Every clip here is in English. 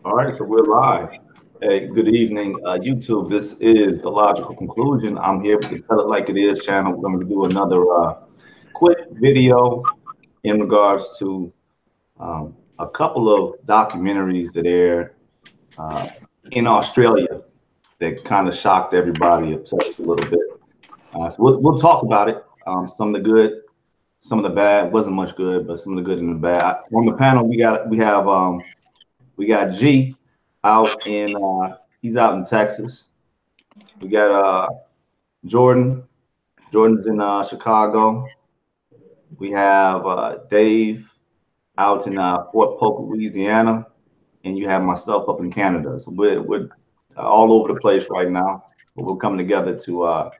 All right, so we're live. Hey, good evening, YouTube. This is the logical conclusion. I'm here with the Tell It Like It Is channel. We're going to do another quick video in regards to a couple of documentaries that aired uh, in Australia that kind of shocked everybody, upset us a little bit. So we'll talk about it. Some of the good, some of the bad. Wasn't much good, but some of the good and the bad. On the panel, we got G out in he's out in Texas. We got Jordan. Jordan's in Chicago. We have Dave out in Fort Polk, Louisiana, and you have myself up in Canada. So we're all over the place right now, but we're coming together to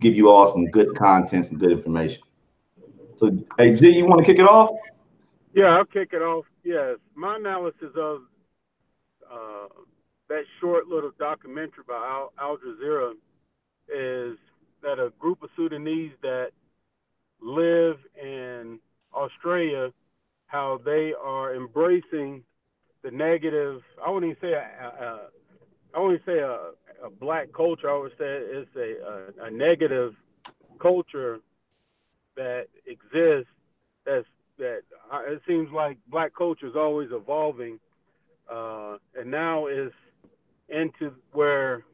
give you all some good content, some good information. So hey G, you want to kick it off? Yeah, I'll kick it off. Yes, my analysis of uh, that short little documentary by Al Jazeera is that a group of Sudanese that live in Australia, how they are embracing the negative. I wouldn't even say I wouldn't say a black culture. I would say it's a negative culture that exists. It seems like black culture is always evolving, and now is into where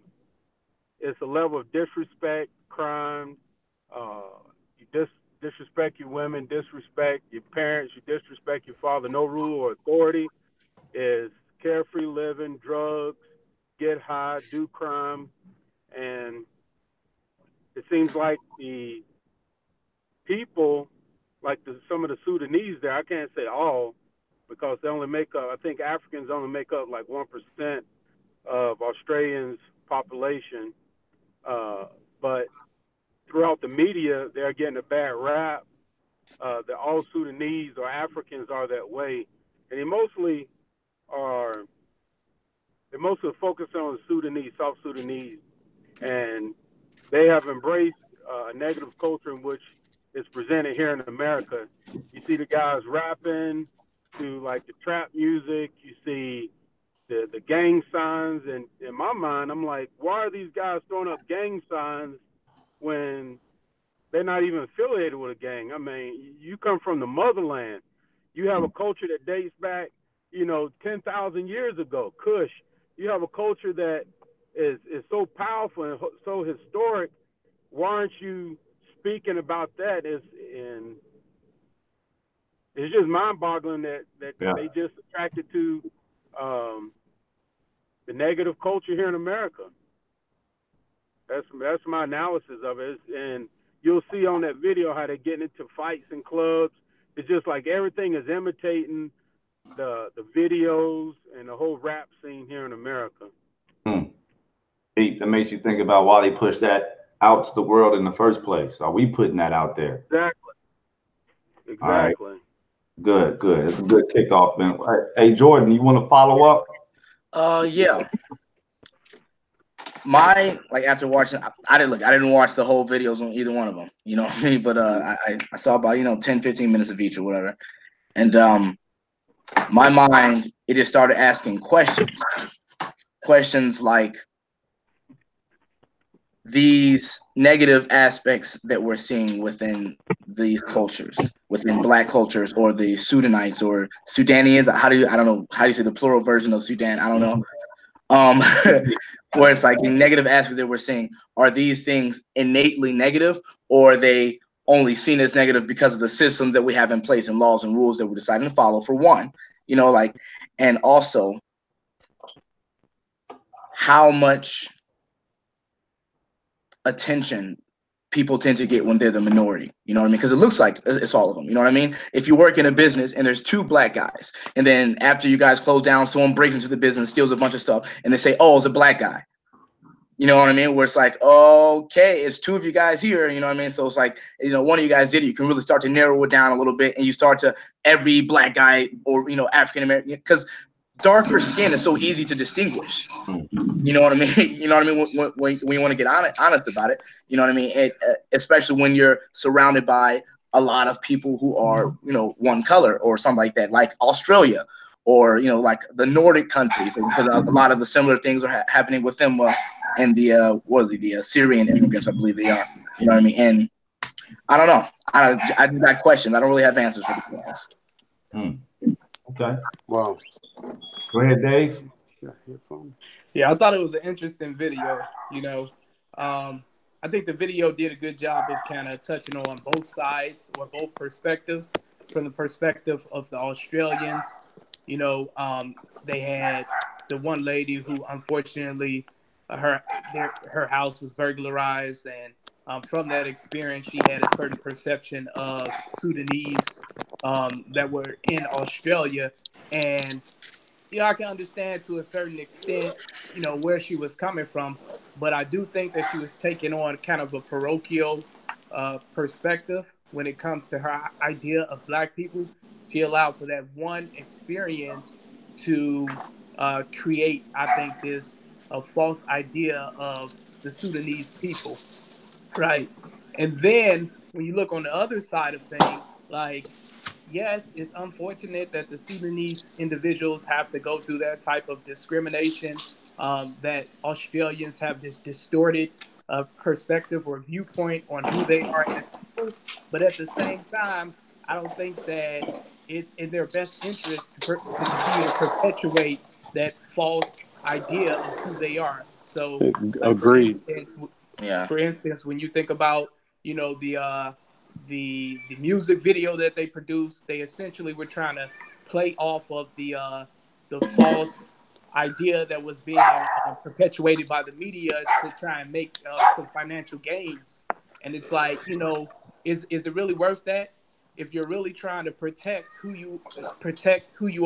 it's a level of disrespect, crime. You disrespect your women, disrespect your parents, you disrespect your father. No rule or authority is carefree living, drugs, get high, do crime, and it seems like the people, like some of the Sudanese there, I can't say all, because they only make up. I think Africans only make up like 1% of Australians' population, uh, but throughout the media, they're getting a bad rap. That all Sudanese or Africans are that way, and are they mostly focus on the Sudanese, South Sudanese, and they have embraced a negative culture in which is presented here in America. You see the guys rapping to like the trap music. You see the gang signs, and in my mind, I'm like, why are these guys throwing up gang signs when they're not even affiliated with a gang? I mean, you come from the motherland. You have a culture that dates back, 10,000 years ago. Kush. You have a culture that is so powerful and so historic. Why aren't you speaking about that? And it's just mind-boggling that Yeah. they just attracted to um, the negative culture here in America. That's my analysis of it. And you'll see on that video how they're getting into fights in clubs. It's just like everything is imitating the videos and the whole rap scene here in America. Hmm. That makes you think about why they push that out to the world in the first place. Are we putting that out there? Exactly. All right. Exactly. Good, good. It's a good kickoff, man. Hey, Jordan, you want to follow up? Yeah. My like after watching, I didn't watch the whole videos on either one of them. You know what I mean? But I saw about 10, 15 minutes of each or whatever, and my mind it just started asking questions like these negative aspects that we're seeing within these cultures, within black cultures, or the Sudanites or Sudanese. I don't know how you say the plural version of Sudan. I don't know. Um, where it's like the negative aspect that we're seeing, are these things innately negative, or are they only seen as negative because of the systems that we have in place and laws and rules that we're deciding to follow, for one, and also how much attention people tend to get when they're the minority. You know what I mean? Because it looks like it's all of them. You know what I mean? If you work in a business and there's two black guys, and then after you guys close down, someone breaks into the business, steals a bunch of stuff, and they say, "Oh, it's a black guy." You know what I mean? Where it's like, okay, it's two of you guys here. You know what I mean? So it's like, one of you guys did it. You can really start to narrow it down a little bit, and you start to every black guy or African American, because darker skin is so easy to distinguish. You know what I mean? You know what I mean? When you want to get honest about it, you know what I mean? Especially when you're surrounded by a lot of people who are, one color or something like that, like Australia or like the Nordic countries, because a lot of the similar things are happening with them, and the the Syrian immigrants, I believe they are. You know what I mean? And I don't know. I got questions. I don't really have answers for the questions. Okay. Wow. Go ahead, Dave. Yeah, I thought it was an interesting video. I think the video did a good job of kind of touching on both sides or both perspectives. From the perspective of the Australians, they had the one lady who unfortunately her house was burglarized, and from that experience, she had a certain perception of Sudanese that were in Australia, and I can understand to a certain extent, where she was coming from, but I do think that she was taking on kind of a parochial perspective when it comes to her idea of Black people. She allowed for that one experience to create, I think, this false idea of the Sudanese people, right? And then when you look on the other side of things, like, yes, it's unfortunate that the Sudanese individuals have to go through that type of discrimination, that Australians have this distorted perspective or viewpoint on who they are as people. But at the same time, I don't think that it's in their best interest to continue to perpetuate that false idea of who they are. So, like Agreed. for instance, when you think about, the music video that they produced, they essentially were trying to play off of the false idea that was being perpetuated by the media to try and make some financial gains. And it's like, is it really worth that? If you're really trying to protect who you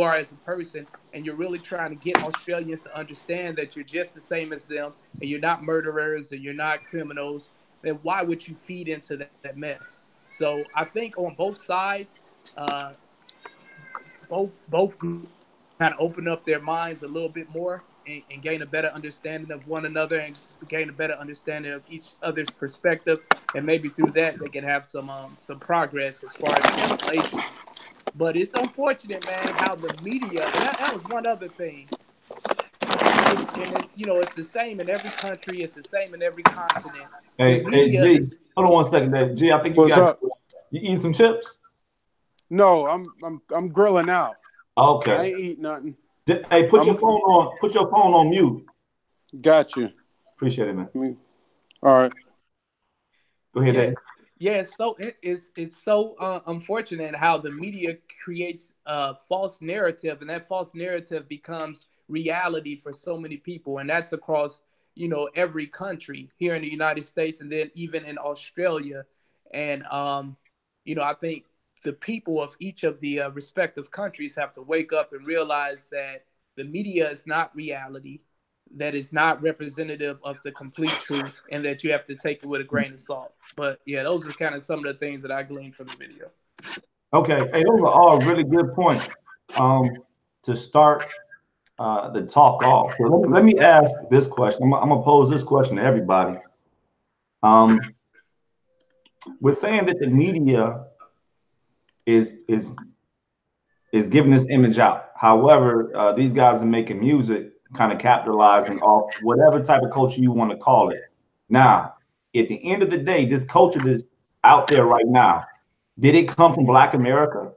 are as a person, and you're really trying to get Australians to understand that you're just the same as them, and you're not murderers and you're not criminals, then why would you feed into that mess? So I think on both sides, both groups kind of open up their minds a little bit more, and gain a better understanding of one another, and gain a better understanding of each other's perspective, and maybe through that they can have some progress as far as assimilation. But it's unfortunate, man, how the media, and that was one other thing. And it's it's the same in every country. It's the same in every continent. The Hey, media G, is. hold on one second, Dave. G, I think What's up? you eat some chips. No, I'm grilling out. I Okay. ain't eat nothing. Hey, put your phone on. Put your phone on mute. Got you. Appreciate it, man. All right. Go ahead, Dave. Yeah, so it's so unfortunate how the media creates a false narrative, and that false narrative becomes reality for so many people, and that's across every country here in the United States, and then even in Australia. And I think the people of each of the respective countries have to wake up and realize that the media is not reality, that is not representative of the complete truth, and that you have to take it with a grain of salt. But yeah, those are kind of some of the things that I gleaned from the video. Okay. Hey, those are all really good points. To start the talk off. So let me ask this question. I'm gonna pose this question to everybody. We're saying that the media is giving this image out. However, these guys are making music, kind of capitalizing off whatever type of culture you want to call it. Now, at the end of the day, this culture that's out there right now, did it come from Black America?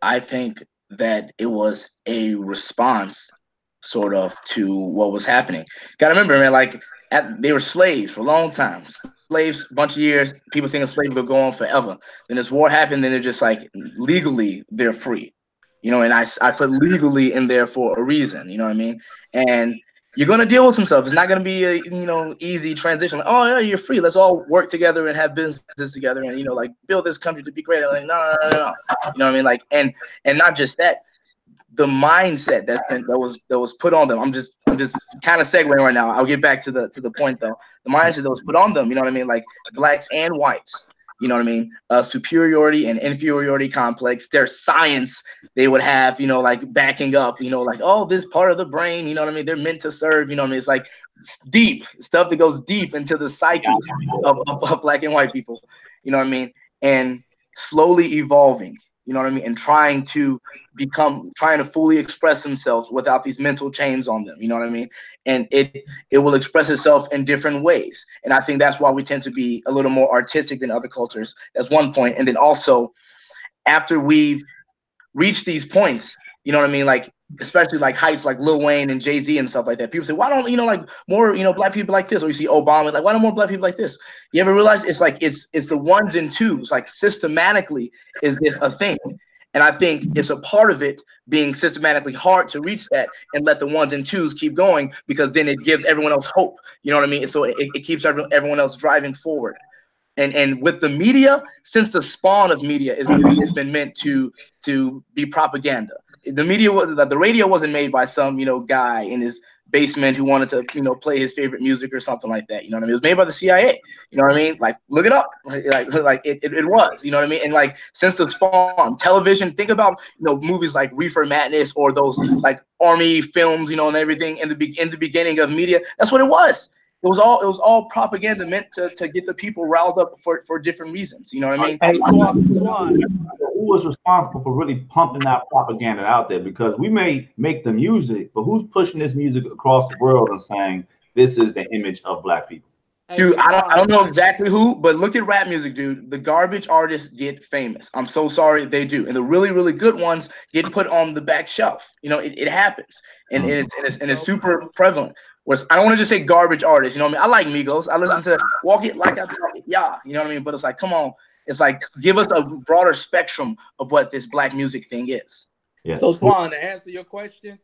I think that it was a response, sort of, to what was happening. Got to remember, man, like they were slaves for a long time. Slaves, a bunch of years. People think slavery will go on forever. Then this war happened. Then they're just like, legally they're free, And I put legally in there for a reason. You know what I mean? And you're gonna deal with some stuff. It's not gonna be a easy transition. Like, oh yeah, you're free. Let's all work together and have businesses together, and like build this country to be great. Like, no. You know what I mean? Like, and not just that, the mindset that was put on them. I'm just kind of segueing right now. I'll get back to the point though. The mindset that was put on them. You know what I mean? Like Blacks and whites. You know what I mean? Superiority and inferiority complex. Their science they would have, like backing up, like, oh, this part of the brain, you know what I mean? They're meant to serve, you know what I mean? It's like deep stuff that goes deep into the psyche of Black and white people, you know what I mean? And slowly evolving, you know what I mean, and trying to fully express themselves without these mental chains on them, you know what I mean? And it will express itself in different ways. And I think that's why we tend to be a little more artistic than other cultures. That's one point. And then also, after we've reached these points, you know what I mean, like especially like heights like Lil Wayne and Jay-Z and stuff like that, people say, why don't, like more, black people like this? Or you see Obama, like, why don't more black people like this? You ever realize it's like it's the ones and twos, like systematically is this a thing? And I think it's a part of it being systematically hard to reach that and let the ones and twos keep going, because then it gives everyone else hope. You know what I mean? So it keeps everyone else driving forward. And with the media, since the spawn of media it's been meant to be propaganda. The media the radio wasn't made by some guy in his basement who wanted to play his favorite music or something like that. You know what I mean? It was made by the CIA. You know what I mean? Like, look it up. Like it was. You know what I mean? And like since the spawn, television. Think about movies like Reefer Madness or those like army films. And everything in the beginning of media. That's what it was. It was all propaganda meant to get the people riled up for different reasons. You know what I mean? Hey, Twan. Who was responsible for really pumping that propaganda out there? Because we may make the music, but who's pushing this music across the world and saying this is the image of black people? Dude, I don't know exactly who, but look at rap music, dude. The garbage artists get famous. I'm so sorry, they do, and the really, really good ones get put on the back shelf. It happens, and it's super prevalent. Whereas I don't want to just say garbage artists. You know what I mean? I like Migos. I listen to Walk It Like I Talk It. Yeah, you know what I mean? But it's like, come on. It's like, give us a broader spectrum of what this black music thing is. Yeah. So, Twan, to answer your question,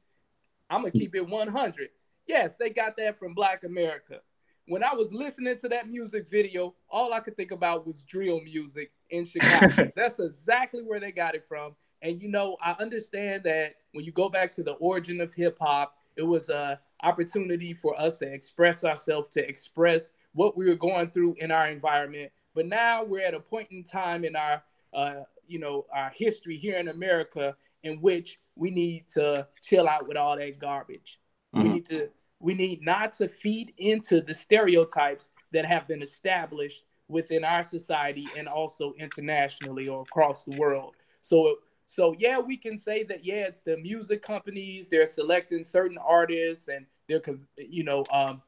I'm going to keep it 100. Yes, they got that from Black America. When I was listening to that music video, all I could think about was drill music in Chicago. That's exactly where they got it from. And, I understand that when you go back to the origin of hip hop, it was a opportunity for us to express ourselves, to express what we were going through in our environment. But now we're at a point in time in our, our history here in America in which we need to chill out with all that garbage. Mm-hmm. We need not to feed into the stereotypes that have been established within our society and also internationally or across the world. So yeah, we can say that, yeah, it's the music companies, they're selecting certain artists and they're,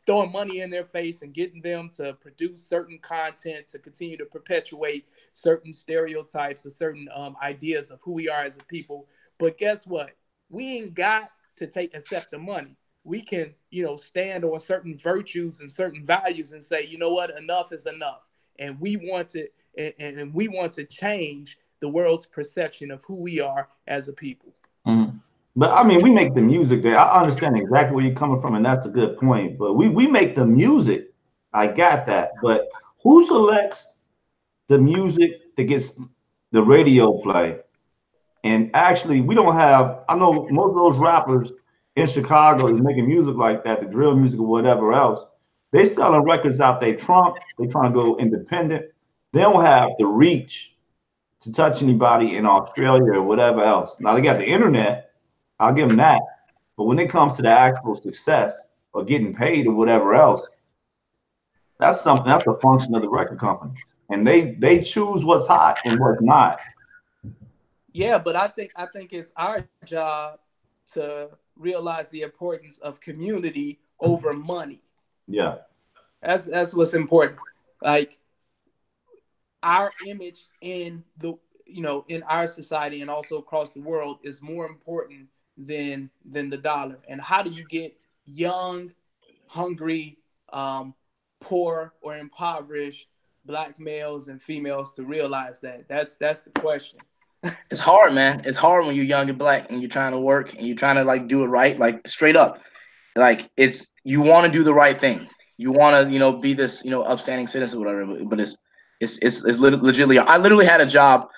throwing money in their face and getting them to produce certain content to continue to perpetuate certain stereotypes or certain ideas of who we are as a people. But guess what? We ain't got to accept the money. We can, stand on certain virtues and certain values and say, you know what, enough is enough. And we want to change the world's perception of who we are as a people. Mm-hmm. But I mean, we make the music there. I understand exactly where you're coming from, and that's a good point. But we make the music. I got that. But who selects the music that gets the radio play? And actually, we don't have, I know most of those rappers in Chicago is making music like that, the drill music or whatever else. They selling records out their trunk. They trying to go independent. They don't have the reach to touch anybody in Australia or whatever else. Now they got the internet. I'll give them that. But when it comes to the actual success or getting paid or whatever else, that's the function of the record companies. And they choose what's hot and what's not. Yeah, but I think it's our job to realize the importance of community over money. Yeah. That's what's important. Like our image in in our society and also across the world is more important than the dollar. And how do you get young, hungry, poor or impoverished black males and females to realize that? That's the question. It's hard, man. It's hard when you're young and black and you're trying to work and you're trying to like do it right, like straight up. Like you want to do the right thing. You want to, be this, upstanding citizen or whatever. But it's legitimately. I literally had a job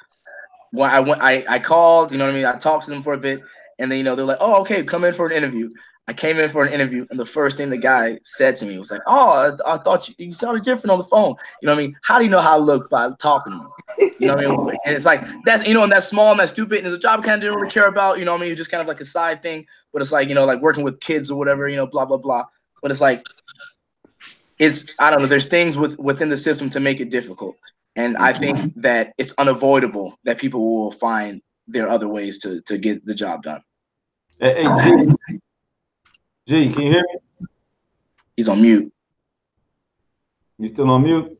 where I called, you know what I mean? I talked to them for a bit, and then, they're like, oh, okay, come in for an interview. I came in for an interview, and the first thing the guy said to me was like, oh, I thought you sounded different on the phone. You know what I mean? How do you know how I look by talking to you? You know what I mean? And it's like, that's, and that's small and that's stupid, and it's a job I kind of didn't really care about, you know what I mean? It's just kind of like a side thing, but it's like, like working with kids or whatever, blah, blah, blah. But it's like, I don't know, there's things within the system to make it difficult. And I think that it's unavoidable that people will find their other ways to get the job done. Hey, G, can you hear me? He's on mute. You still on mute?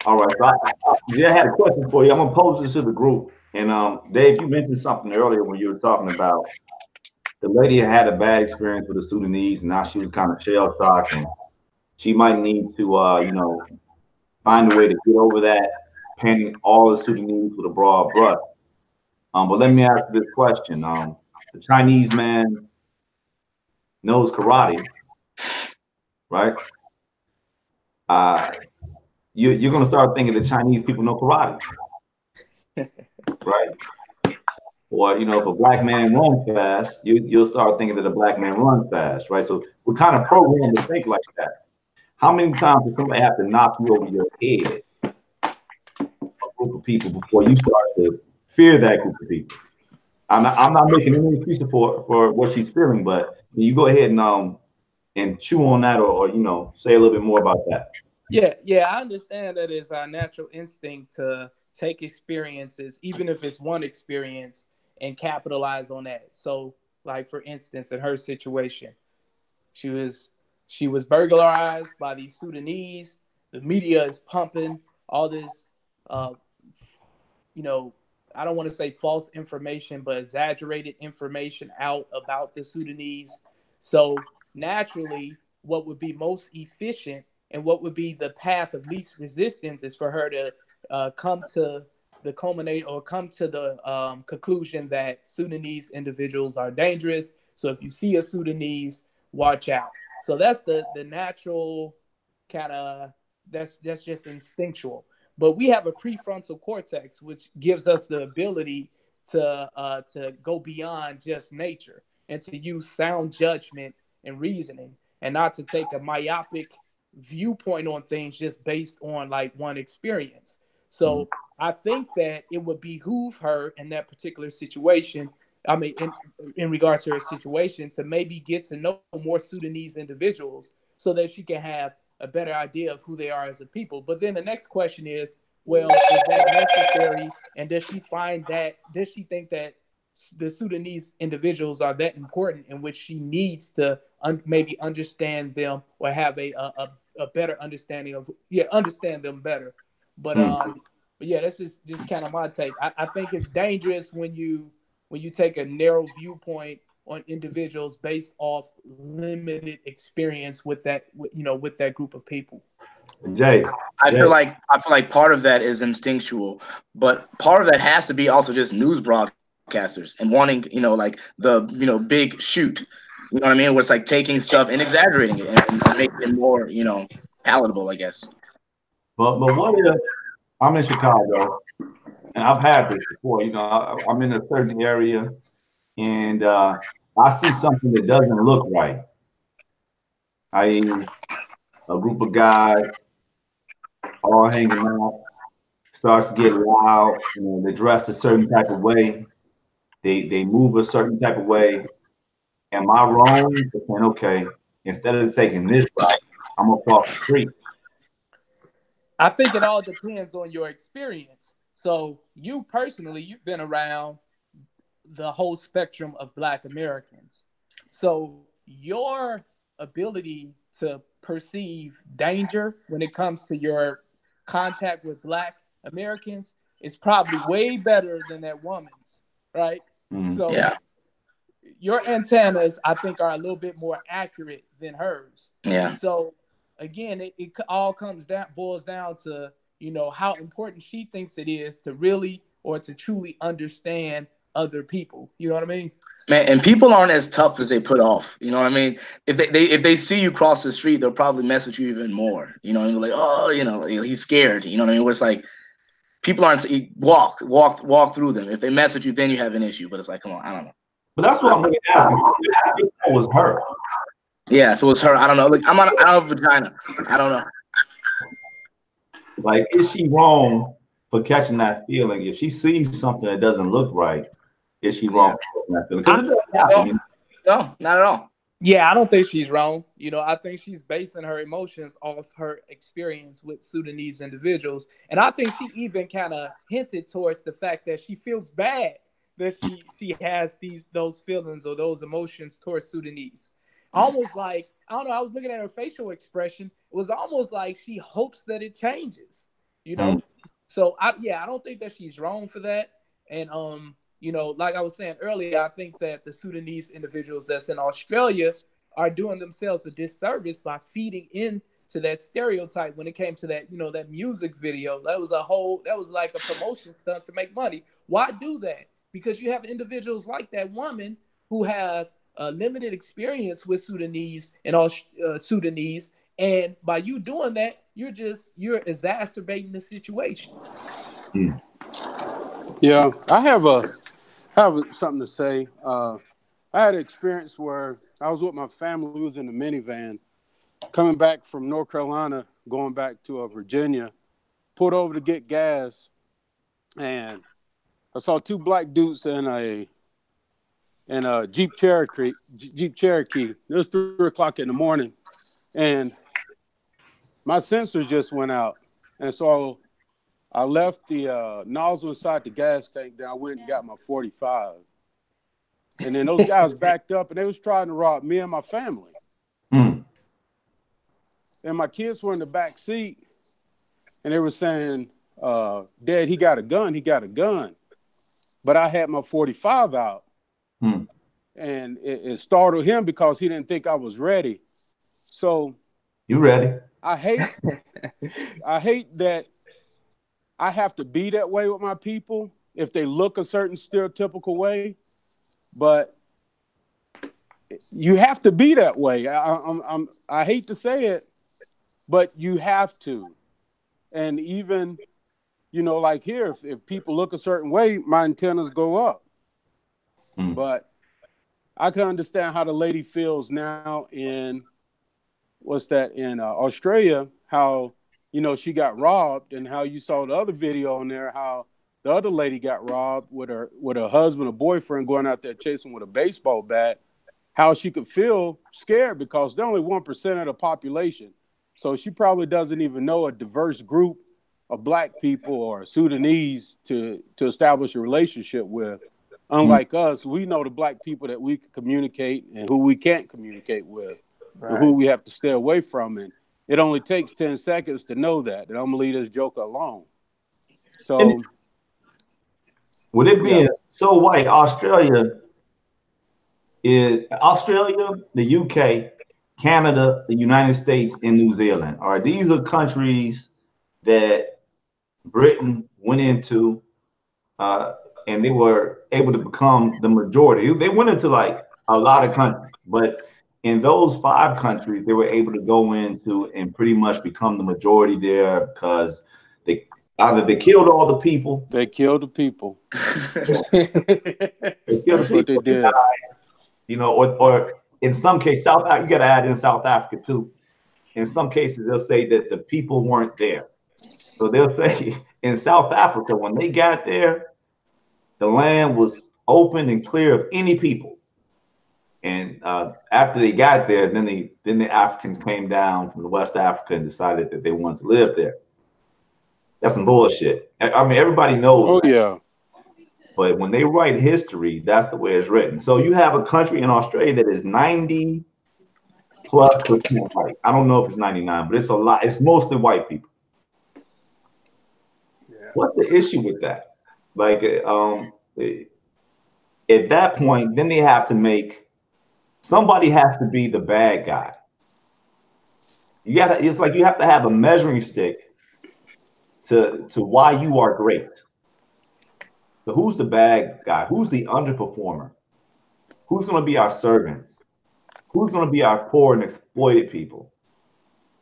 All right. So I had a question for you. I'm gonna pose this to the group. And Dave, you mentioned something earlier when you were talking about the lady had a bad experience with the Sudanese, and now she was kind of shell shocked, and she might need to, find a way to get over that, painting all the Sudanese with a broad brush. But let me ask you this question: the Chinese man knows karate, right? You're gonna start thinking the Chinese people know karate, right? Or if a black man runs fast, you'll start thinking that a black man runs fast, right? So we're kind of programmed to think like that. How many times does somebody have to knock you over your head, a group of people, before you start to fear that group of people? I'm not making any excuse for what she's feeling, but you go ahead and chew on that, or say a little bit more about that. Yeah, I understand that it's our natural instinct to take experiences, even if it's one experience, and capitalize on that. So, like for instance, in her situation, she was burglarized by these Sudanese. The media is pumping all this, I don't want to say false information, but exaggerated information out about the Sudanese. So naturally, what would be most efficient and what would be the path of least resistance is for her to come to the culminate or come to the conclusion that Sudanese individuals are dangerous. So if you see a Sudanese, watch out. So that's the natural kind of, that's just instinctual. But we have a prefrontal cortex, which gives us the ability to go beyond just nature and to use sound judgment and reasoning, and not to take a myopic viewpoint on things just based on like one experience. So I think that it would behoove her in that particular situation. I mean, in regards to her situation, to maybe get to know more Sudanese individuals so that she can have a better idea of who they are as a people. But then the next question is, well, is that necessary? And does she think that the Sudanese individuals are that important in which she needs to maybe understand them or have a better understanding of, understand them better. But yeah, that's just kind of my take. I think it's dangerous when you take a narrow viewpoint on individuals based off limited experience with that, with that group of people. Jay, I feel like part of that is instinctual, but part of that has to be also just news broadcasters and wanting, like the, big shoot, you know what I mean? Where it's like taking stuff and exaggerating it and making it more, palatable, I guess. but what if I'm in Chicago and I've had this before? I'm in a certain area and I see something that doesn't look right. A group of guys all hanging out, starts to get loud. They dress a certain type of way. They move a certain type of way. Am I wrong for saying, okay, instead of taking this route, I'm gonna cross the street? I think it all depends on your experience. So you personally, you've been around the whole spectrum of Black Americans. So your ability to perceive danger when it comes to your contact with Black Americans is probably way better than that woman's, right? So yeah, your antennas, I think, are a little bit more accurate than hers. Yeah. So again, it all boils down to, how important she thinks it is to really or to truly understand other people. You know what I mean? Man, and people aren't as tough as they put off. You know what I mean? If they see you cross the street, they'll probably mess with you even more. You know, and like, oh, he's scared. You know what I mean? Where it's like people aren't walk through them. If they mess with you, then you have an issue. But it's like, come on, I don't know. But that's what I'm really asking. If it was her. Yeah, if it was her, I don't know. Like I don't have a vagina. I don't know. Like, is she wrong for catching that feeling? If she sees something that doesn't look right, is she wrong for catching that feeling? Because it doesn't happen. No, not at all. Yeah, I don't think she's wrong. You know, I think she's basing her emotions off her experience with Sudanese individuals. And I think she even kind of hinted towards the fact that she feels bad that she has those feelings or those emotions towards Sudanese. Almost like, I don't know, I was looking at her facial expression. It was almost like she hopes that it changes, you Mm. know? So I don't think that she's wrong for that. And you know, like I was saying earlier, I think that the Sudanese individuals that's in Australia are doing themselves a disservice by feeding into that stereotype when it came to that, you know, that music video. That was like a promotion stunt to make money. Why do that? Because you have individuals like that woman who have limited experience with Sudanese and all Sudanese, and by you doing that, you're exacerbating the situation. Mm. Yeah, I have something to say. I had an experience where I was with my family. We was in the minivan coming back from North Carolina, going back to Virginia. Pulled over to get gas, and I saw two black dudes in a Jeep Cherokee. Jeep Cherokee. It was 3 o'clock in the morning, and my sensors just went out, and so I left the nozzle inside the gas tank. Then I went and got my 45. And then those guys backed up and they was trying to rob me and my family. Mm. And my kids were in the back seat and they were saying, Dad, he got a gun. He got a gun. But I had my 45 out. Mm. And it startled him because he didn't think I was ready. So You ready? I hate that I have to be that way with my people if they look a certain stereotypical way. But you have to be that way. I hate to say it, but you have to. And even, you know, like here, if people look a certain way, my antennas go up. Mm. But I can understand how the lady feels now in Australia, how, you know, she got robbed, and how you saw the other video on there, how the other lady got robbed with her husband or boyfriend going out there chasing with a baseball bat. How she could feel scared because they're only 1% of the population. So she probably doesn't even know a diverse group of black people or Sudanese to establish a relationship with. Mm. Unlike us, we know the black people that we can communicate and who we can't communicate with and who Right. we have to stay away from. And it only takes 10 seconds to know that. And I'm going to leave this joker alone. And So, with it yeah. being so white, Australia, the UK, Canada, the United States, and New Zealand. All right, these are countries that Britain went into, uh, and they were able to become the majority. They went into like a lot of countries, but in those 5 countries, they were able to go into and pretty much become the majority there because they either they killed all the people, They killed the people. they killed the That's what they people, did. you know, or in some cases, you got to add in South Africa too. In some cases, they'll say that the people weren't there. So they'll say in South Africa, when they got there, the land was open and clear of any people. And after they got there, then the Africans came down from the West Africa and decided that they wanted to live there. That's some bullshit. I mean, everybody knows Oh, that. yeah. But when they write history, that's the way it's written. So you have a country in Australia that is 90+% white. I don't know if it's 99, but it's a lot. It's mostly white people. Yeah. What's the issue with that? Like, at that point, then they have to make somebody has to be the bad guy. It's like you have to have a measuring stick to why you are great. So who's the bad guy? Who's the underperformer? Who's going to be our servants? Who's going to be our poor and exploited people?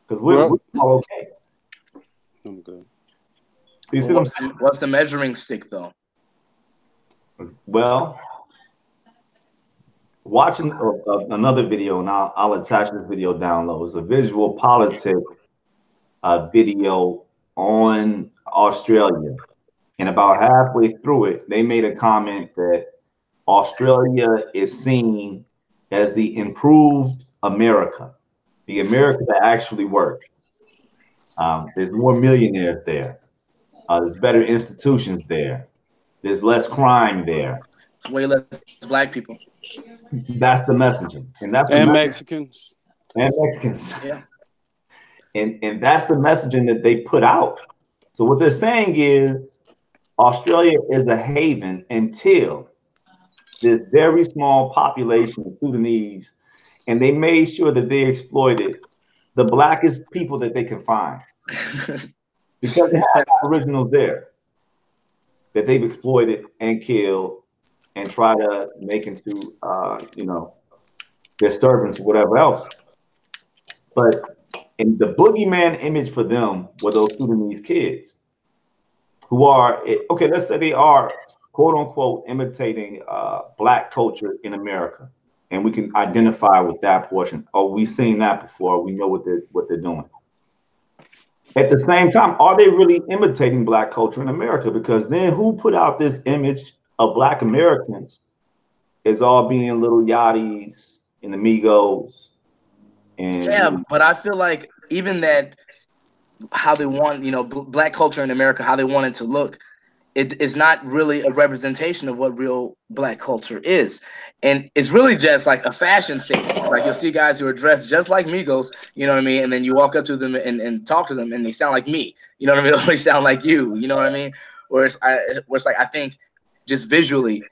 Because we're Well, all okay. I'm good. You see Well, what I'm what's the measuring stick though? saying? Well, watching another video, and I'll attach this video down low. It's a visual politic video on Australia. And about halfway through it, they made a comment that Australia is seen as the improved America, the America that actually works. There's more millionaires there. There's better institutions there. There's less crime there. It's way less black people. That's the messaging, and that's the And message. Mexicans. And Mexicans, Yeah. and that's the messaging that they put out. So what they're saying is Australia is a haven until this very small population of Sudanese, and they made sure that they exploited the blackest people that they can find because they have Aboriginals there that they've exploited and killed and try to make into, their servants or whatever else. But in the boogeyman image for them were those Sudanese kids who are, okay, let's say they are quote unquote imitating black culture in America. And we can identify with that portion. Oh, we've seen that before. We know what they're doing. At the same time, are they really imitating black culture in America? Because then who put out this image of black Americans as all being little yachties and amigos? And Yeah, but I feel like even that, how they want, black culture in America, how they want it to look, it is not really a representation of what real black culture is. And it's really just like a fashion statement. Like you'll see guys who are dressed just like Migos, you know what I mean? And then you walk up to them and talk to them and they sound like me, you know what I mean? They sound like you know what I mean? Whereas like, I think just visually,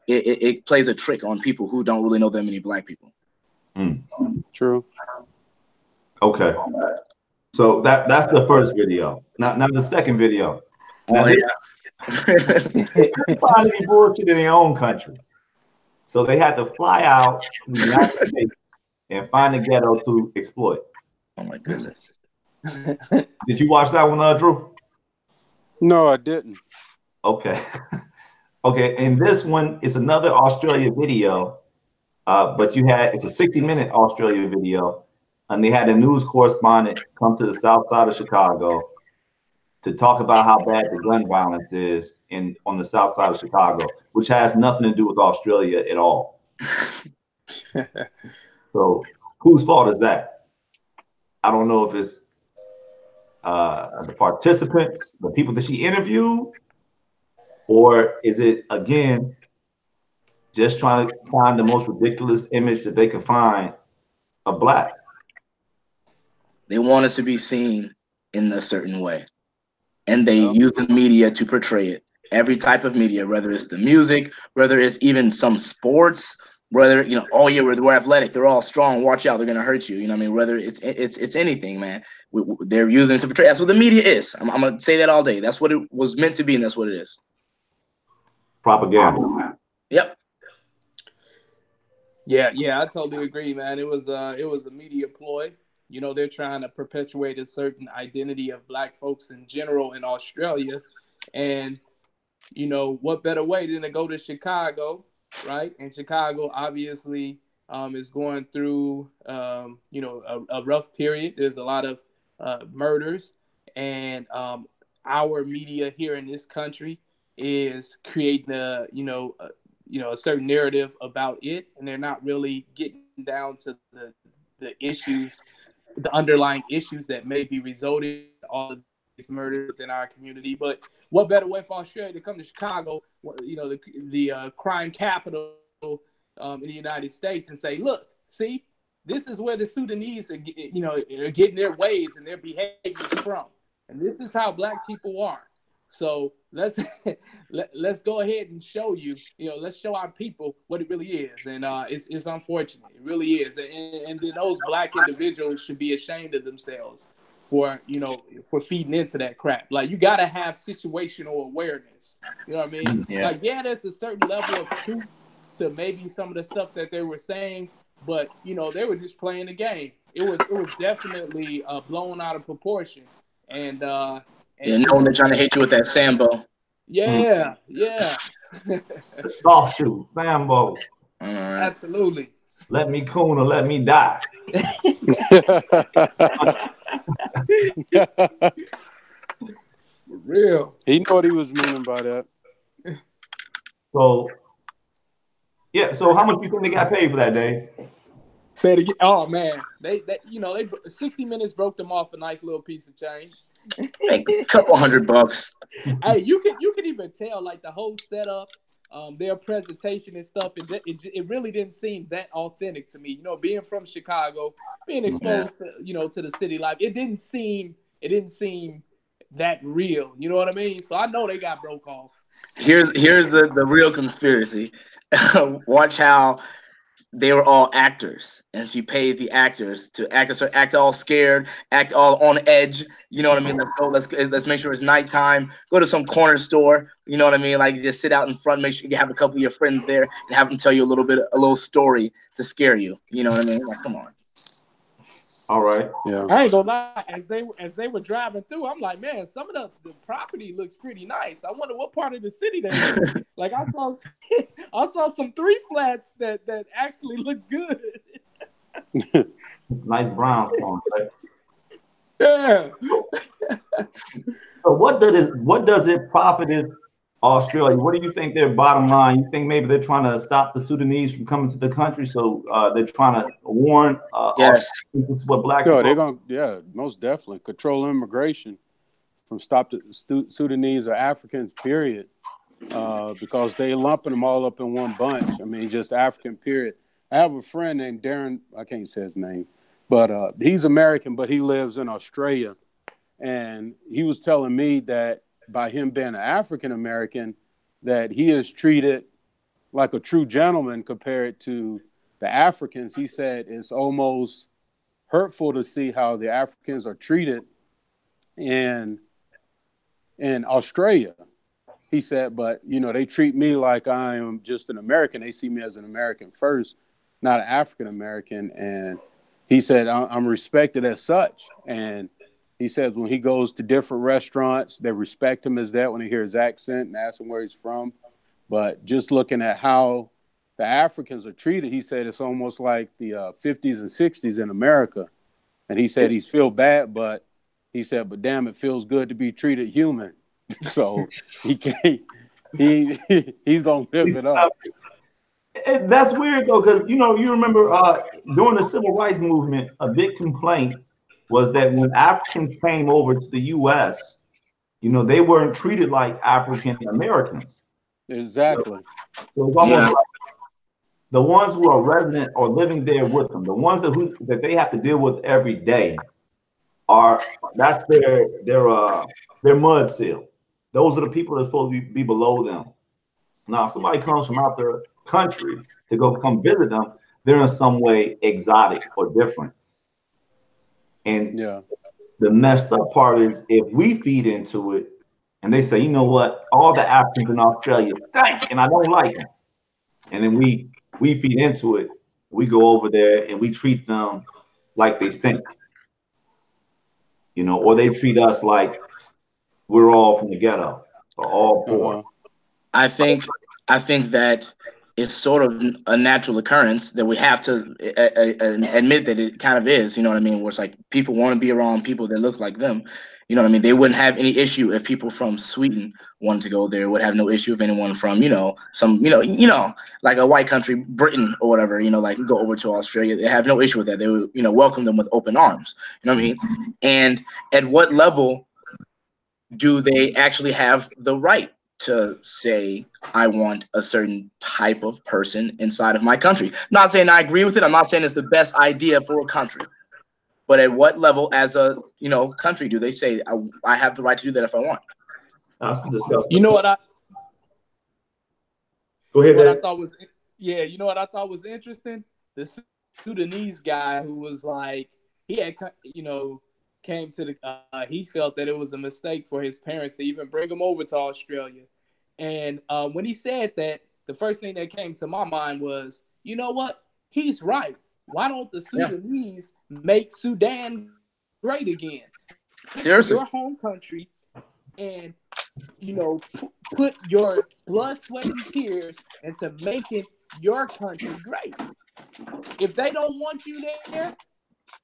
it plays a trick on people who don't really know that many black people. True. Okay. So that's the first video. Now the second video. Now Oh, they yeah. find any bullshit in their own country. So they had to fly out to the United States and find a ghetto to exploit. Oh my goodness. Did you watch that one, Drew? No, I didn't. Okay. Okay, and this one is another Australia video, but it's a 60-minute Australia video, and they had a news correspondent come to the south side of Chicago to talk about how bad the gun violence is on the south side of Chicago, which has nothing to do with Australia at all. So whose fault is that? I don't know if it's the participants, the people that she interviewed, or is it, again, just trying to find the most ridiculous image that they can find of black? They want us to be seen in a certain way. And they use the media to portray it. Every type of media, whether it's the music, whether it's even some sports, whether, oh yeah, we're athletic, they're all strong, watch out, they're gonna hurt you. You know what I mean? Whether it's anything, man. They're using it to portray. That's what the media is. I'm gonna say that all day. That's what it was meant to be, and that's what it is. Propaganda. Yep. Yeah, I totally agree, man. It was a media ploy. They're trying to perpetuate a certain identity of black folks in general in Australia. And, what better way than to go to Chicago, right? And Chicago obviously is going through, a rough period. There's a lot of murders. And our media here in this country is creating a certain narrative about it. And they're not really getting down to the issues, the underlying issues that may be resulting in all of these murders within our community. But what better way for Australia to come to Chicago, the crime capital in the United States, and say, look, see, this is where the Sudanese are getting their ways and their behaviors from. And this is how black people are. So let's go ahead and show you, let's show our people what it really is. And it's unfortunate. It really is. And then those black individuals should be ashamed of themselves for feeding into that crap. Like, you got to have situational awareness. You know what I mean? Yeah. Like, yeah, there's a certain level of truth to maybe some of the stuff that they were saying, but, they were just playing the game. It was definitely blown out of proportion. And knowing they're trying to hit you with that Sambo. Yeah. The soft shoe, Sambo. Absolutely. Let me coon or let me die. For real. He knew what he was meaning by that. So, Yeah. So how much you think they got paid for that, Dave? Say it again. Oh man, they 60 Minutes broke them off a nice little piece of change. Like a couple $100. Hey, you can even tell like the whole setup, their presentation and stuff. It really didn't seem that authentic to me. You know, being from Chicago, being exposed to the city life, it didn't seem that real. You know what I mean? So I know they got broke off. Here's the real conspiracy. Watch how they were all actors, and she paid the actors to act all scared, act all on edge. You know what I mean? Let's go. Let's make sure it's nighttime. Go to some corner store. You know what I mean? Like just sit out in front. Make sure you have a couple of your friends there, and have them tell you a little story to scare you. You know what I mean? Like, come on. All right. Yeah. I ain't gonna lie. As they were driving through, I'm like, man, some of the property looks pretty nice. I wonder what part of the city they in. Like I saw I saw some 3 flats that actually look good. Nice brownstone, right? Yeah. So what does it profit Australia? What do you think their bottom line? You think maybe they're trying to stop the Sudanese from coming to the country, so they're trying to warn Yes. Australians what black Sure, people. they're gonna, most definitely control immigration from stop the Sudanese or Africans, period, because they lumping them all up in one bunch. I mean, just African, period. I have a friend named Darren. I can't say his name, but he's American, but he lives in Australia, and he was telling me that by him being an African American, that he is treated like a true gentleman compared to the Africans. He said it's almost hurtful to see how the Africans are treated in Australia. He said, but they treat me like I am just an American. They see me as an American first, not an African American. And he said, I'm respected as such. And he says when he goes to different restaurants, they respect him as that when they hear his accent and ask him where he's from. But just looking at how the Africans are treated, he said it's almost like the 50s and 60s in America. And he said he's feel bad, but he said, but damn, it feels good to be treated human. So he can't, he's going to live it up. That's weird though, because you remember during the civil rights movement, a big complaint was that when Africans came over to the U.S., they weren't treated like African Americans. Exactly. So it's almost like the ones who are resident or living there with them, the ones that they have to deal with every day, that's their mud seal. Those are the people that are supposed to be below them. Now, if somebody comes from out the country to come visit them, they're in some way exotic or different. And the messed up part is if we feed into it and they say, you know what, all the Africans in Australia stink and I don't like them. And then we feed into it, we go over there and we treat them like they stink. Or they treat us like we're all from the ghetto or all poor. I think that it's sort of a natural occurrence that we have to admit that it kind of is. You know what I mean? Where it's like people want to be around people that look like them. You know what I mean? They wouldn't have any issue if people from Sweden wanted to go there. Would have no issue if anyone from some like a white country, Britain or whatever. Like go over to Australia. They have no issue with that. They would welcome them with open arms. You know what I mean? And at what level do they actually have the right to say, I want a certain type of person inside of my country? I'm not saying I agree with it. I'm not saying it's the best idea for a country. But at what level as a country do they say, I have the right to do that if I want? You know what Go ahead, what I thought was you know what I thought was interesting? The Sudanese guy who was like, he had came to the he felt that it was a mistake for his parents to even bring him over to Australia. And when he said that, the first thing that came to my mind was, you know what? He's right. Why don't the Sudanese make Sudan great again? Seriously, your home country, and put your blood, sweat, and tears into making your country great. If they don't want you there,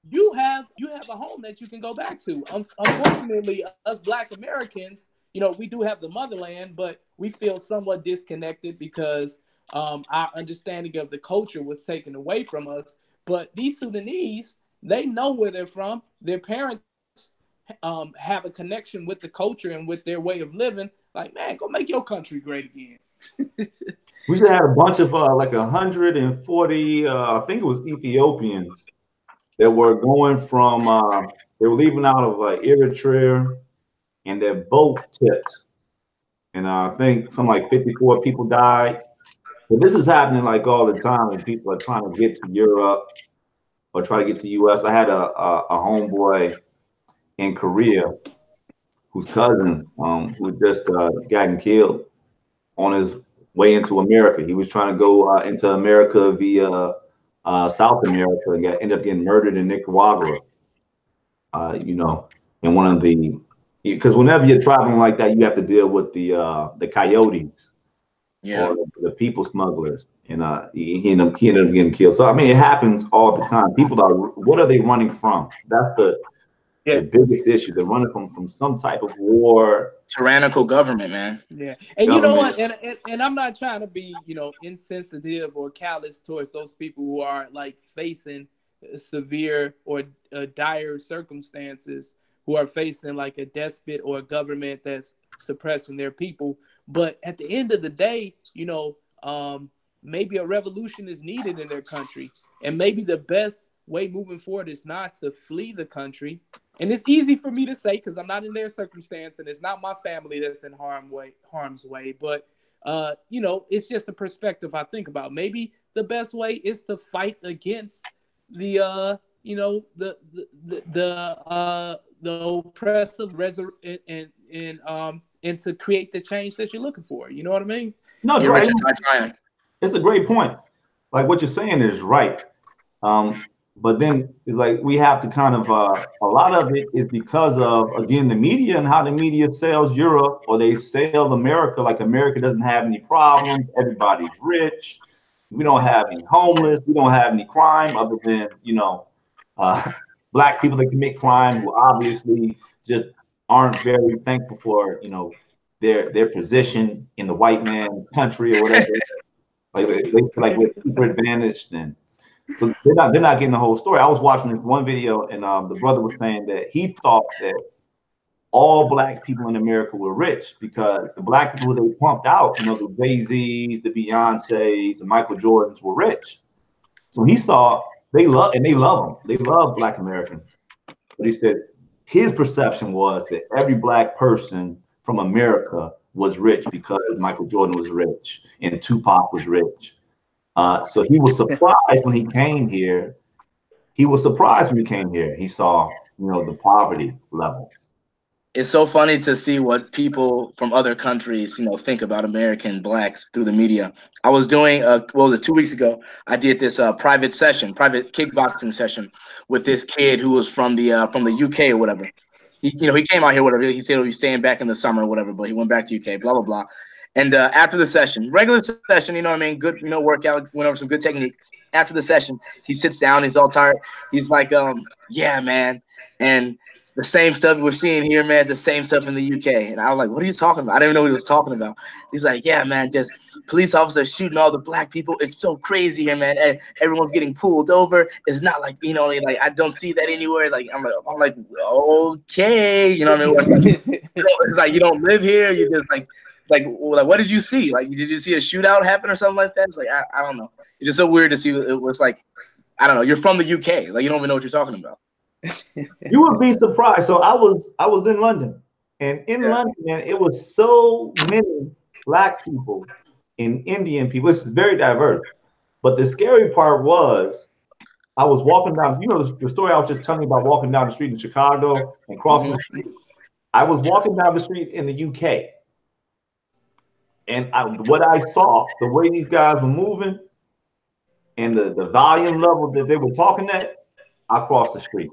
you have a home that you can go back to. Unfortunately, us Black Americans, we do have the motherland, but we feel somewhat disconnected because our understanding of the culture was taken away from us. But these Sudanese, they know where they're from. Their parents have a connection with the culture and with their way of living. Like, man, go make your country great again. We should have a bunch of like 140, I think it was Ethiopians that were going from, they were leaving out of Eritrea, and their boat tipped. And I think some like 54 people died. But this is happening like all the time when people are trying to get to Europe or try to get to US. I had a homeboy in Korea whose cousin who just gotten killed on his way into America. He was trying to go into America via South America and ended up getting murdered in Nicaragua. You know, and one of the, because whenever you're traveling like that, you have to deal with the coyotes, Yeah. or the people smugglers, and he ended up getting killed. So I mean, it happens all the time. People are, what are they running from? That's the biggest issue. They're running from some type of war, tyrannical government, man. Yeah, and you know what? And I'm not trying to be, you know, insensitive or callous towards those people who are like facing severe or dire circumstances, who are facing like a despot or a government that's suppressing their people. But at the end of the day, you know, maybe a revolution is needed in their country, and maybe the best way moving forward is not to flee the country. And it's easy for me to say because I'm not in their circumstance and it's not my family that's in harm's way. But, you know, it's just a perspective I think about. Maybe the best way is to fight against the, you know, the oppressive and to create the change that you're looking for. You know what I mean? No, right. It's a great point. Like what you're saying is right. But then it's like we have to kind of a lot of it is because of, again, the media and how the media sells Europe, or they sell America like America doesn't have any problems, everybody's rich, we don't have any homeless, we don't have any crime other than, you know, black people that commit crime who obviously just aren't very thankful for, you know, their position in the white man's country or whatever. Like they feel like we're super advantaged, and so they're not getting the whole story. I was watching this one video, and the brother was saying that he thought that all black people in America were rich because the black people who they pumped out, you know, the Jay-Z's, the Beyoncé's, the Michael Jordans were rich. So he saw they love them. They love black Americans. But he said his perception was that every black person from America was rich because Michael Jordan was rich and Tupac was rich. So he was surprised when he came here. He saw, you know, the poverty level. It's so funny to see what people from other countries, you know, think about American blacks through the media. I was doing, what was it, 2 weeks ago? I did this private kickboxing session with this kid who was from the UK or whatever. He came out here, whatever. He said he was staying back in the summer or whatever, but he went back to UK, blah, blah, blah. And after the session, regular session, you know what I mean? Good, you know, workout, went over some good technique. After the session, he sits down, he's all tired. He's like, yeah, man. And the same stuff we're seeing here, man, is the same stuff in the UK. And I was like, what are you talking about? I didn't even know what he was talking about. He's like, yeah, man, just police officers shooting all the black people. It's so crazy here, man. And everyone's getting pulled over. It's not like, you know, like I don't see that anywhere. Like I'm like, okay, you know what I mean? It's like you don't live here. You just like what did you see? Like, did you see a shootout happen or something like that? It's like I don't know. It's just so weird to see. It was like, I don't know. You're from the UK, like you don't even know what you're talking about. You would be surprised. So I was in London, and in London, man, it was so many black people and Indian people. This is very diverse. But the scary part was I was walking down, you know, the story I was just telling you about walking down the street in Chicago and crossing the street. I was walking down the street in the UK. And what I saw, the way these guys were moving and the volume level that they were talking at, I crossed the street.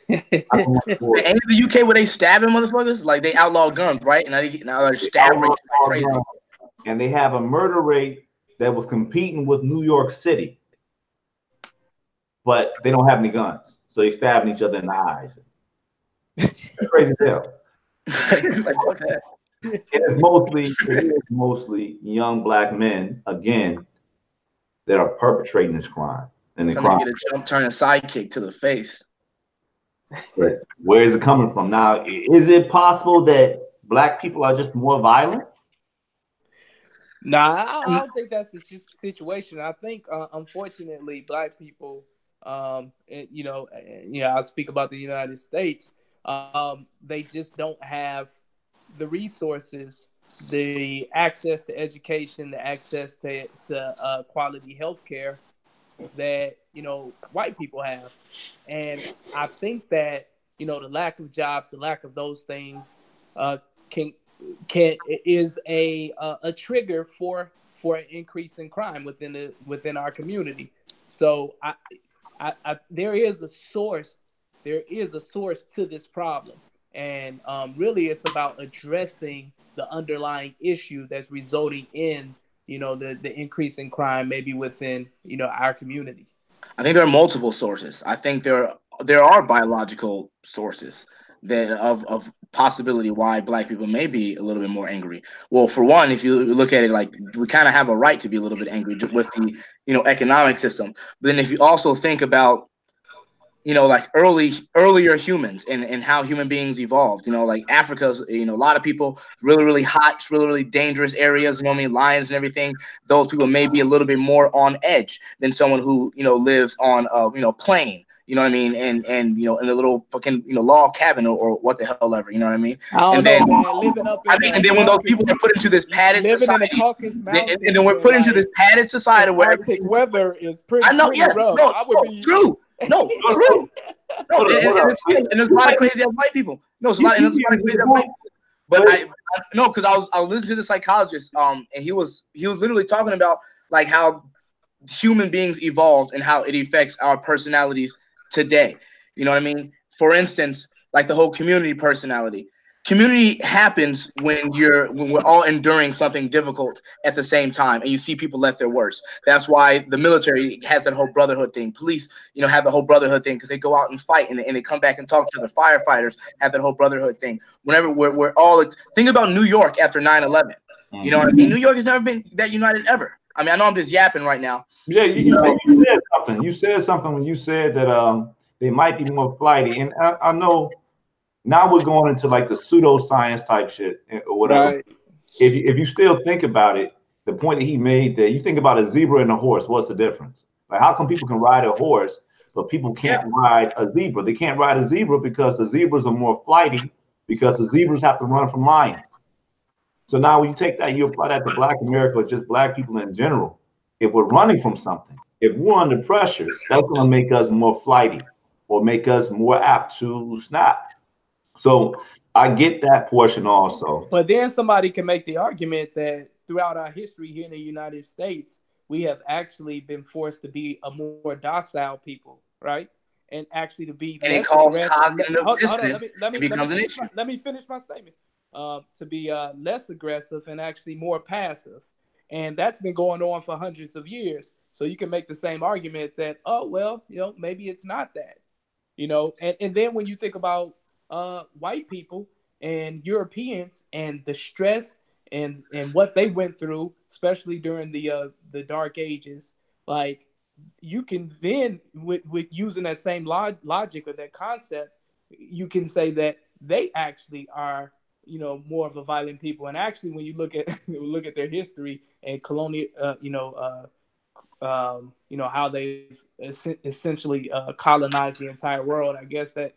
And in the UK, where they stabbing motherfuckers, like they outlaw guns, right? And now they're stabbing crazy. And they have a murder rate that was competing with New York City, but they don't have any guns, so they stabbing each other in the eyes. That's crazy as hell. Like, what the heck? it is mostly young black men again that are perpetrating this crime and the Trying to crime. get a jump turn and sidekick to the face. Right. Where is it coming from? Now, is it possible that black people are just more violent? Nah, I don't think that's the situation. I think, unfortunately, black people, I speak about the United States. They just don't have the resources, the access to education, the access to quality healthcare that white people have, and I think that the lack of jobs, the lack of those things, uh, can can is a trigger for an increase in crime within our community. So there is a source. There is a source to this problem, and really, it's about addressing the underlying issue that's resulting in the increase in crime, maybe within our community. I think there are multiple sources. I think there are biological sources that of possibility why black people may be a little bit more angry. Well, for one, if you look at it like we kind of have a right to be a little bit angry with the economic system. But then if you also think about like earlier humans and how human beings evolved, like Africa's, a lot of people, really, really hot, really, really dangerous areas, what I mean, lions and everything. Those people may be a little bit more on edge than someone who, lives on plain, you know what I mean? And in a little fucking, log cabin or what the hell ever, you know what I mean? I don't And know, then, man. Living up I in mean, and then when those people are put into this padded living in the society, Caucasus and Mountains then we're and put into this like padded society in where Arctic everything, weather is I know, pretty yeah, rough. no, I would no, be. true. No, true. No, Hold up, hold up. and there's a lot of crazy ass white people. No, it's a You, lot, and you there's a lot of getting to crazy the ass white point, people. But but no, because I was listening to the psychologist, and he was literally talking about like how human beings evolved and how it affects our personalities today. You know what I mean? For instance, like the whole community personality. Community happens when we're all enduring something difficult at the same time, and you see people at their worst. That's why the military has that whole brotherhood thing. Police, have the whole brotherhood thing because they go out and fight and they come back and talk to other firefighters. Have that whole brotherhood thing. Whenever we're all think about New York after 9/11. You know what I mean? New York has never been that united ever. I mean, I know I'm just yapping right now. yeah, You know, you said something. You said something when you said that they might be more flighty, and I know now we're going into like the pseudoscience type shit or whatever. Right. If you still think about it, the point that he made that you think about a zebra and a horse, what's the difference? Like how come people can ride a horse, but people yeah. can't ride a zebra? They can't ride a zebra because the zebras are more flighty because the zebras have to run from lions. So now when you take that, you apply that to Black America or just Black people in general. If we're running from something, if we're under pressure, that's going to make us more flighty or make us more apt to snap. So I get that portion also. But then somebody can make the argument that throughout our history here in the United States, we have actually been forced to be a more docile people, right? And actually to be And it less calls aggressive. cognitive Hold on, dissonance. It becomes an issue. let me finish my statement. To be less aggressive and actually more passive, and that's been going on for hundreds of years. So you can make the same argument that, oh well, maybe it's not that. And then when you think about white people and Europeans and the stress and what they went through, especially during the Dark Ages, like you can then with using that same logic or that concept, you can say that they actually are more of a violent people. And actually, when you look at look at their history and colonial, how they've essentially colonized the entire world. I guess that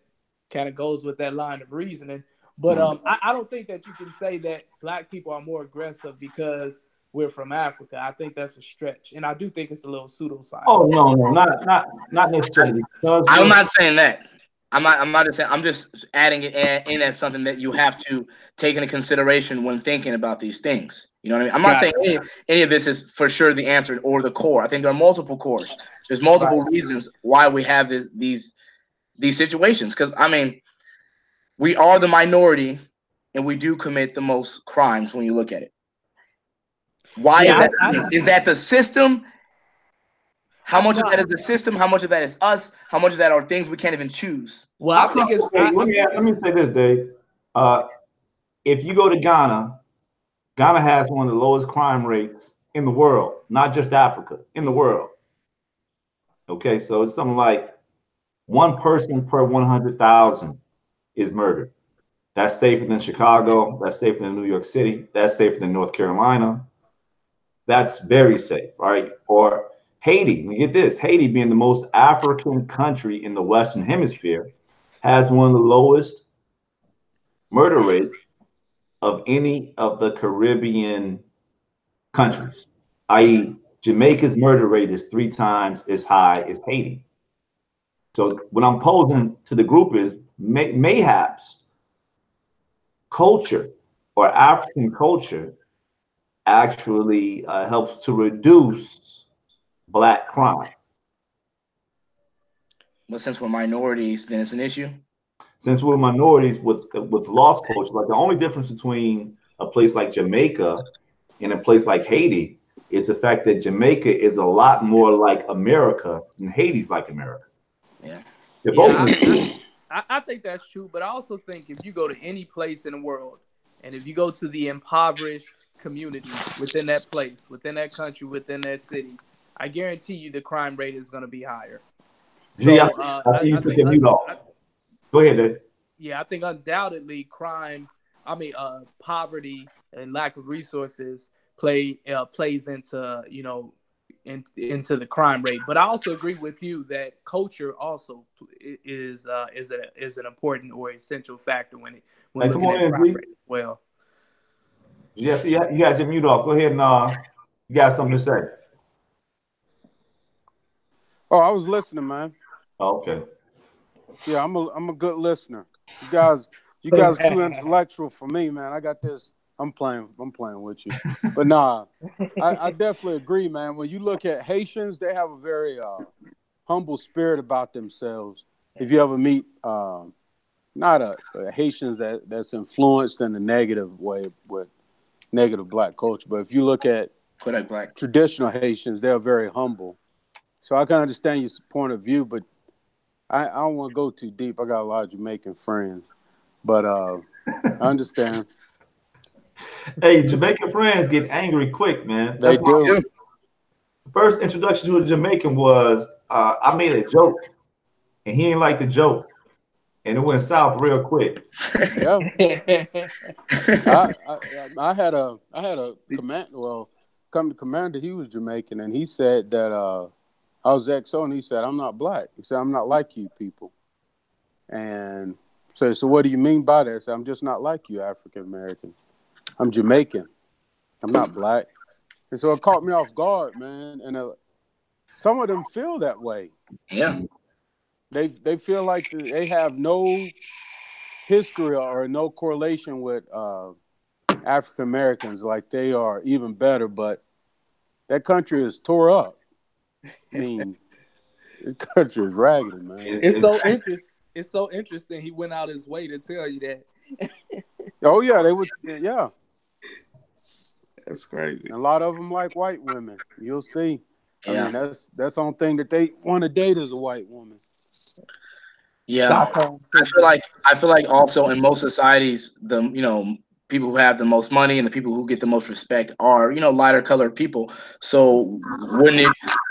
kind of goes with that line of reasoning. But I don't think that you can say that black people are more aggressive because we're from Africa. I think that's a stretch, and I do think it's a little pseudoscience. Oh no, no, not necessarily because I'm not saying that. I'm not just saying. I'm just adding it in as something that you have to take into consideration when thinking about these things. You know what I mean? I'm not saying any of this is for sure the answer or the core. I think there are multiple cores. There's multiple reasons why we have these situations. Because I mean, we are the minority, and we do commit the most crimes when you look at it. Why is that? Is that the system? How much of that is the system? How much of that is us? How much of that are things we can't even choose? Well, I think it's. Okay, let me say this, Dave. if you go to Ghana, Ghana has one of the lowest crime rates in the world, not just Africa, in the world. Okay, so it's something like one person per 100,000 is murdered. That's safer than Chicago. That's safer than New York City. That's safer than North Carolina. That's very safe, right? Or Haiti. Get this: Haiti, being the most African country in the Western Hemisphere, has one of the lowest murder rates of any of the Caribbean countries. I.e., Jamaica's murder rate is 3 times as high as Haiti. So what I'm posing to the group is mayhaps culture or African culture actually helps to reduce black crime. But since we're minorities, then it's an issue. Since we're minorities with lost culture, like the only difference between a place like Jamaica and a place like Haiti is the fact that Jamaica is a lot more like America than Haiti's like America. Yeah. They're both. I think that's true, but I also think if you go to any place in the world, and if you go to the impoverished communities within that place, within that country, within that city, I guarantee you the crime rate is going to be higher. So Gee, I think you took your mute off. Go ahead, Dave. Yeah, I think undoubtedly poverty and lack of resources plays into into the crime rate. But I also agree with you that culture also is an important or essential factor when looking at crime rate as well. Yes, you got your mute off. Go ahead and you got something to say. Oh, I was listening, man. Oh, okay. Yeah, I'm a good listener. You guys are too intellectual for me, man. I got this. I'm playing with you. But nah, I definitely agree, man. When you look at Haitians, they have a very humble spirit about themselves. If you ever meet not a Haitians that's influenced in a negative way with negative black culture, but if you look at traditional Haitians, they're very humble. So I can understand your point of view, but I don't want to go too deep. I got a lot of Jamaican friends, but I understand. Hey, Jamaican friends get angry quick, man. They do. First introduction to a Jamaican was I made a joke, and he ain't like the joke, and it went south real quick. Yeah. I had a command. Well, commander, he was Jamaican, and he said that I was XO, and he said I'm not black. He said I'm not like you people, and so what do you mean by that? I said I'm just not like you African American. I'm Jamaican. I'm not black. And so it caught me off guard, man. And some of them feel that way. Yeah. They feel like they have no history or no correlation with African Americans, like they are even better. But that country is tore up. I mean, this country is raggedy, man. It's so interesting. He went out his way to tell you that. Oh yeah, they would. Yeah. That's crazy. And a lot of them like white women. You'll see. Yeah. I mean, that's the only thing that they want to date is a white woman. Yeah. I feel like also in most societies, people who have the most money and the people who get the most respect are, lighter colored people. So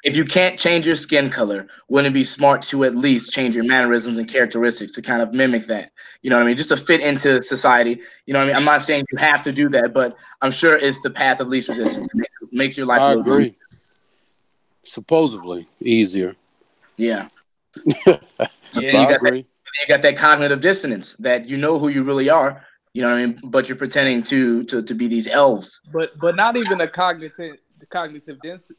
if you can't change your skin color, wouldn't it be smart to at least change your mannerisms and characteristics to kind of mimic that? You know what I mean? Just to fit into society. You know what I mean? I'm not saying you have to do that, but I'm sure it's the path of least resistance. It makes your life a little agree. easier. Supposedly easier. Yeah. Yeah, I agree. You got that cognitive dissonance that you know who you really are. You know what I mean? But you're pretending to be these elves. But not even a cognitive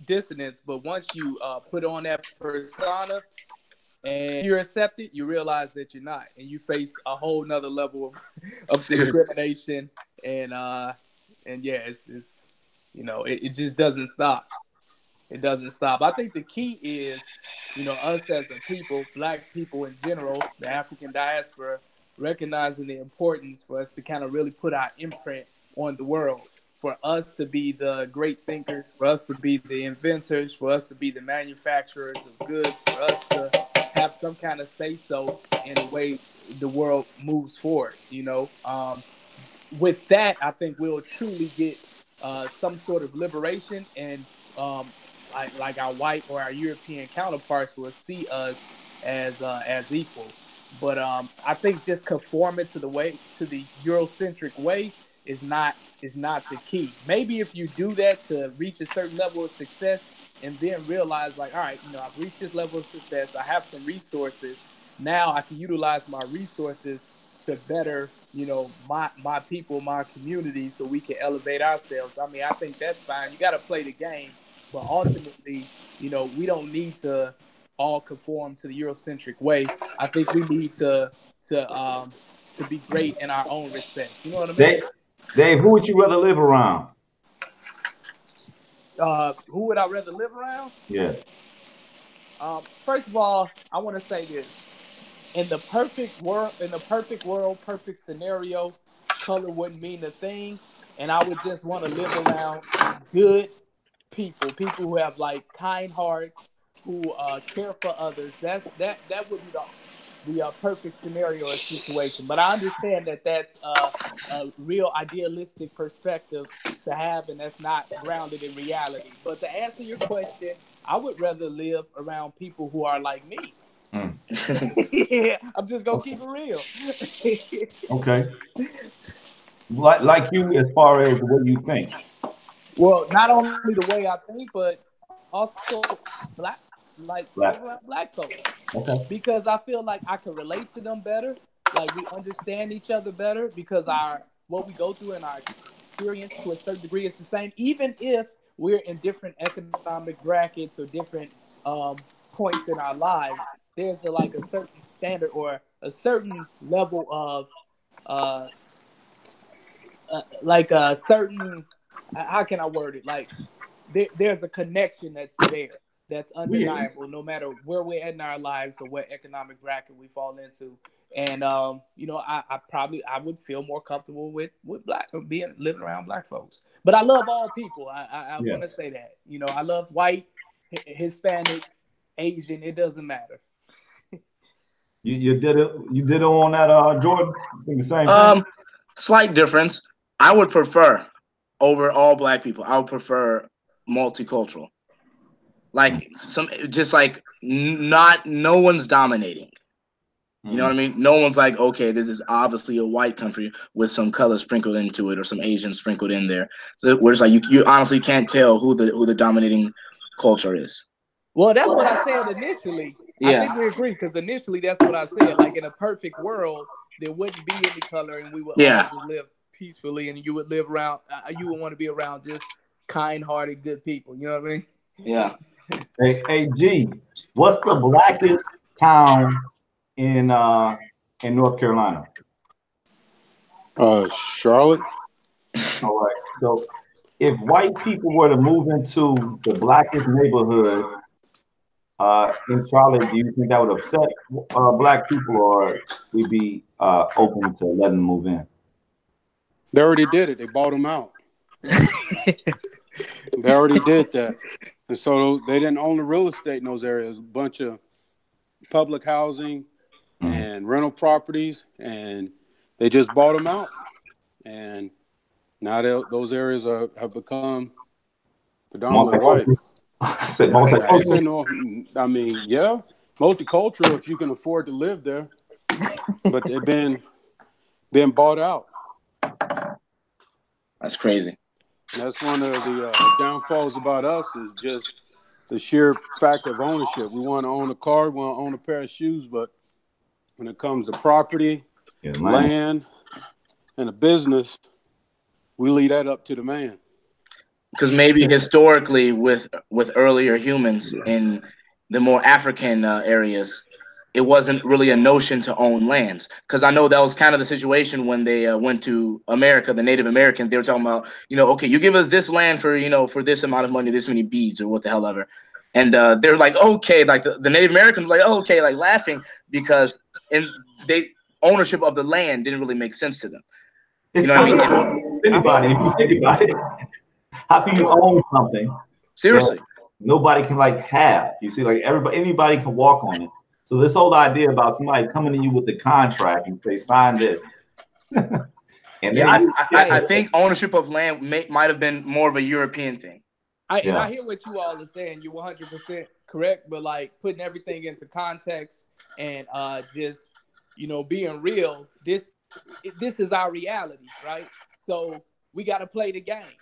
dissonance. But once you put on that persona and you're accepted, you realize that you're not, and you face a whole nother level of discrimination. And yeah, it's it just doesn't stop. It doesn't stop. I think the key is, us as a people, black people in general, the African diaspora, recognizing the importance for us to kind of really put our imprint on the world, for us to be the great thinkers, for us to be the inventors, for us to be the manufacturers of goods, for us to have some kind of say-so in the way the world moves forward, with that, I think we'll truly get some sort of liberation, and like our white or our European counterparts will see us as equal. But I think just conforming to the Eurocentric way is not the key. Maybe if you do that to reach a certain level of success, and then realize like, all right, I've reached this level of success. I have some resources. Now I can utilize my resources to better, my people, my community, so we can elevate ourselves. I mean, I think that's fine. You got to play the game, but ultimately, we don't need to all conform to the Eurocentric way. I think we need to be great in our own respects. You know what I mean? Dave, who would you rather live around? Who would I rather live around? Yeah. First of all, I want to say this: in the perfect world, perfect scenario, color wouldn't mean a thing, and I would just want to live around good people who have like kind hearts, who care for others. That would be the perfect scenario or situation. But I understand that that's a real idealistic perspective to have, and that's not grounded in reality. But to answer your question, I would rather live around people who are like me. Mm. Yeah, I'm just gonna keep it real. Okay. Like you, as far as what you think. Well, not only the way I think, but also black, like live Black. around black folks, Okay. because I feel like I can relate to them better. Like we understand each other better because our what we go through and our experience to a certain degree is the same, even if we're in different economic brackets or different points in our lives. There's like a certain standard or a certain level of uh, like a certain how can I word it? Like there's a connection that's there, that's Yeah. undeniable, no matter where we're at in our lives or what economic bracket we fall into. And I would feel more comfortable with black being living around black folks. But I love all people. I Yeah. want to say that. I love white, Hispanic, Asian. It doesn't matter. You did it on that Jordan? I think the same thing. Slight difference. I would prefer over all black people. I would prefer multicultural. Like just like not no one's dominating. You know what I mean? No one's like, okay, this is obviously a white country with some color sprinkled into it or some Asian sprinkled in there. So we're just like you honestly can't tell who the dominating culture is. Well, that's what I said initially. I Yeah. think we agree because initially that's what I said. Like in a perfect world, there wouldn't be any color, and we would all Yeah. just live peacefully, and you would live around. You would want to be around just kind-hearted, good people. You know what I mean? Yeah. Hey, G, what's the blackest town in North Carolina? Charlotte. All right. So if white people were to move into the blackest neighborhood in Charlotte, do you think that would upset black people, or we'd be open to letting them move in? They already did it. They bought them out. They already did that. And so they didn't own the real estate in those areas. A bunch of public housing and rental properties, and they just bought them out. And now those areas have become predominantly white. I said I say multicultural. no. I mean, yeah, multicultural if you can afford to live there, but they've been bought out. That's crazy. That's one of the downfalls about us is just the sheer fact of ownership. We want to own a car, we want to own a pair of shoes, but when it comes to property, land, and a business, we leave that up to the man. Because maybe historically, with earlier humans in the more African areas, it wasn't really a notion to own lands. Because I know that was kind of the situation when they went to America, the Native Americans. They were talking about, okay, you give us this land for for this amount of money, this many beads, or what the hell ever. And they're like, okay, like the Native Americans were like, oh, okay, like laughing because ownership of the land didn't really make sense to them. It's You know what I mean? Anybody, if you think about it, how can you own something? Seriously. Nobody can have. You see, like anybody can walk on it. So this whole idea about somebody coming to you with the contract and say, sign this. And Yeah, then I think ownership of land might have been more of a European thing. And I hear what you all are saying. You're 100% correct, but like putting everything into context and just being real. This is our reality, right? So we got to play the game.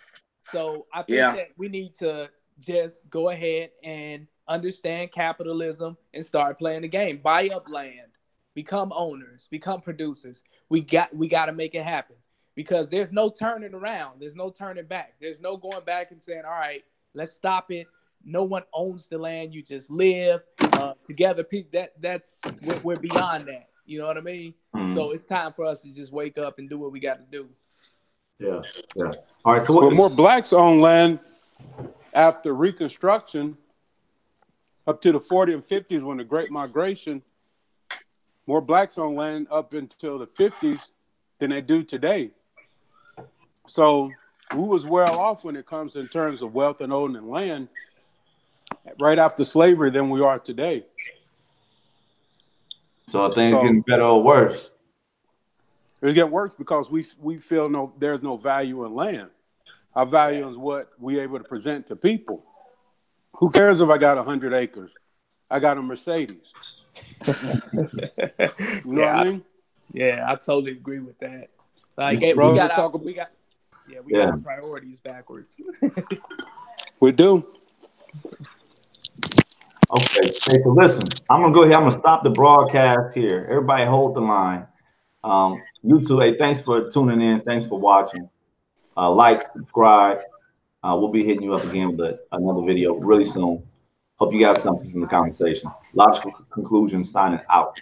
So I think that we need to just go ahead and understand capitalism and start playing the game. Buy up land, become owners, become producers. We got to make it happen because there's no turning around. There's no turning back. There's no going back and saying, all right, let's stop it. No one owns the land. You just live together. That's we're beyond that. You know what I mean? Mm-hmm. So it's time for us to just wake up and do what we got to do. Yeah. All right. So well, more blacks own land after Reconstruction up to the 40s and 50s when the Great Migration. More blacks own land up until the 50s than they do today. So we was well off when it comes in terms of wealth and owning land right after slavery than we are today. So are things getting better or worse? It's getting worse because we feel there's no value in land. Our value is what we're able to present to people. Who cares if I got 100 acres? I got a Mercedes. You know what I mean? I totally agree with that. Like we got our priorities backwards. We do. Okay, so listen, I'm gonna go ahead. I'm gonna stop the broadcast here. Everybody, hold the line. YouTube, hey, thanks for tuning in. Thanks for watching. Like, subscribe. We'll be hitting you up again with another video really soon. Hope you got something from the conversation. Logical Conclusion signing out.